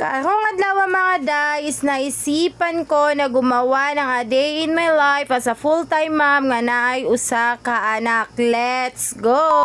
Karong adlaw mga guys, naisipan ko na gumawa ng a day in my life as a full-time mom nga naay usa ka anak. Let's go!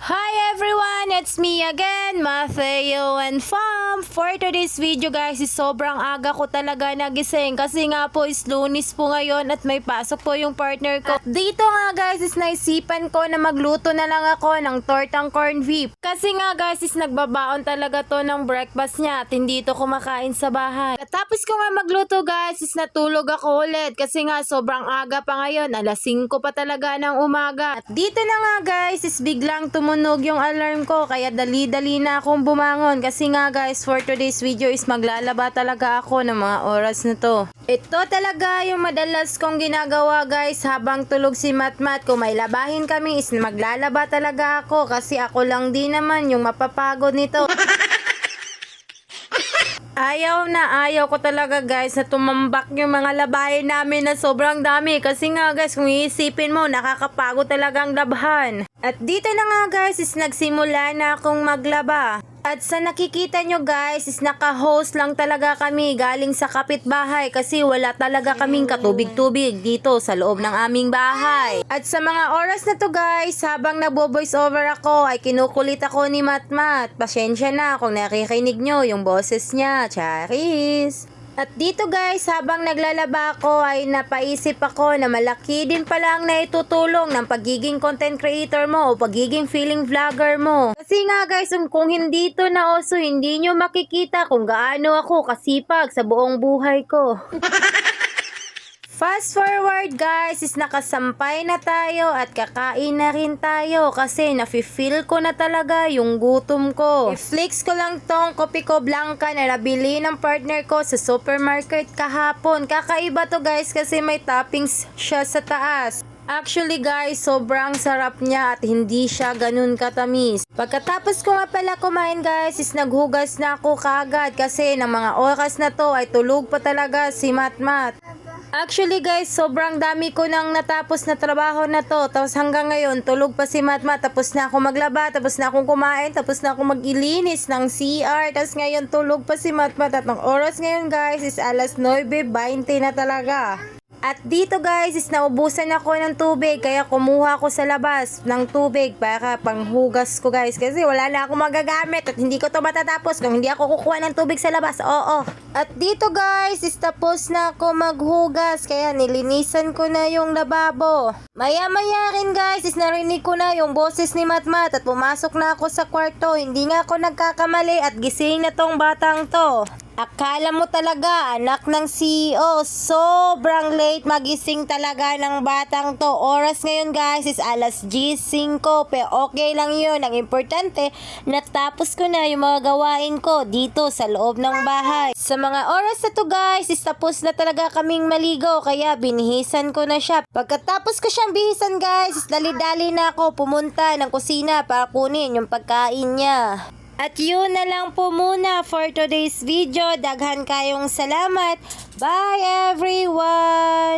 Hi everyone! It's me again, Mateo and Fam. For today's video guys, sobrang aga ko talaga nagising kasi nga po is Lunes po ngayon at may pasok po yung partner ko. At dito nga guys is naisipan ko na magluto na lang ako ng tortang corned beef. Kasi nga guys is nagbabaon talaga to ng breakfast niya at hindi to kumakain sa bahay. At tapos ko nga magluto guys is natulog ako ulit kasi nga sobrang aga pa ngayon, alas 5 pa talaga ng umaga. At dito na nga guys is biglang tumunog yung alarm ko kaya dali-dali na akong bumangon kasi nga guys for today's video is maglalaba talaga ako ng mga oras na to. Ito talaga yung madalas kong ginagawa guys habang tulog si Matmat. Kung may labahin kami is maglalaba talaga ako kasi ako lang din naman yung mapapagod nito. Ayaw ko talaga guys na tumambak yung mga labahin namin na sobrang dami kasi nga guys kung iisipin mo nakakapagod talagang labhan. At dito na nga guys is nagsimula na akong maglaba. At sa nakikita nyo guys is naka-host lang talaga kami galing sa kapitbahay kasi wala talaga kaming katubig-tubig dito sa loob ng aming bahay. At sa mga oras na to guys habang nagbo-voice over ako ay kinukulit ako ni Matmat. Pasensya na kung nakikinig nyo yung boses niya. Charis! At dito guys, habang naglalaba ako ay napaisip ako na malaki din pala ang naitutulong ng pagiging content creator mo o pagiging feeling vlogger mo. Kasi nga guys, kung hindi to na oso, hindi nyo makikita kung gaano ako kasipag sa buong buhay ko. Fast forward guys, is nakasampay na tayo at kakain na rin tayo kasi nafe-feel ko na talaga yung gutom ko. I-flex ko lang tong kopi ko blanca na nabili ng partner ko sa supermarket kahapon. Kakaiba to guys kasi may toppings siya sa taas. Actually guys, sobrang sarap niya at hindi siya ganun katamis. Pagkatapos ko nga pala kumain guys, is naghugas na ako kaagad kasi ng mga oras na to ay tulog pa talaga si Matmat. Actually guys, sobrang dami ko nang natapos na trabaho na to. Tapos hanggang ngayon, tulog pa si Matmat. Tapos na ako maglaba, tapos na akong kumain, tapos na ako mag-ilinis ng CR. Tapos ngayon, tulog pa si Matmat. At ang oras ngayon guys is alas 9:20 na talaga. At dito guys is naubusan ako ng tubig kaya kumuha ako sa labas ng tubig para panghugas ko guys kasi wala na akong magagamit at hindi ko to matatapos kung hindi ako kukuha ng tubig sa labas. Oo. At dito guys is tapos na ako maghugas kaya nilinisan ko na yung lababo. Maya-maya rin guys is narinig ko na yung boses ni Matmat at pumasok na ako sa kwarto. Hindi nga ako nagkakamali at gising na tong batang to. Akala mo talaga, anak ng CEO, sobrang late magising talaga ng batang to. Oras ngayon guys is alas 10:05, pero okay lang yun. Ang importante, natapos ko na yung mga gawain ko dito sa loob ng bahay. Sa mga oras na to guys, is tapos na talaga kaming maligo, kaya binihisan ko na siya. Pagkatapos ko siyang bihisan guys, is dali-dali na ako pumunta ng kusina para kunin yung pagkain niya. At yun na lang po muna for today's video. Daghan kayong salamat. Bye everyone!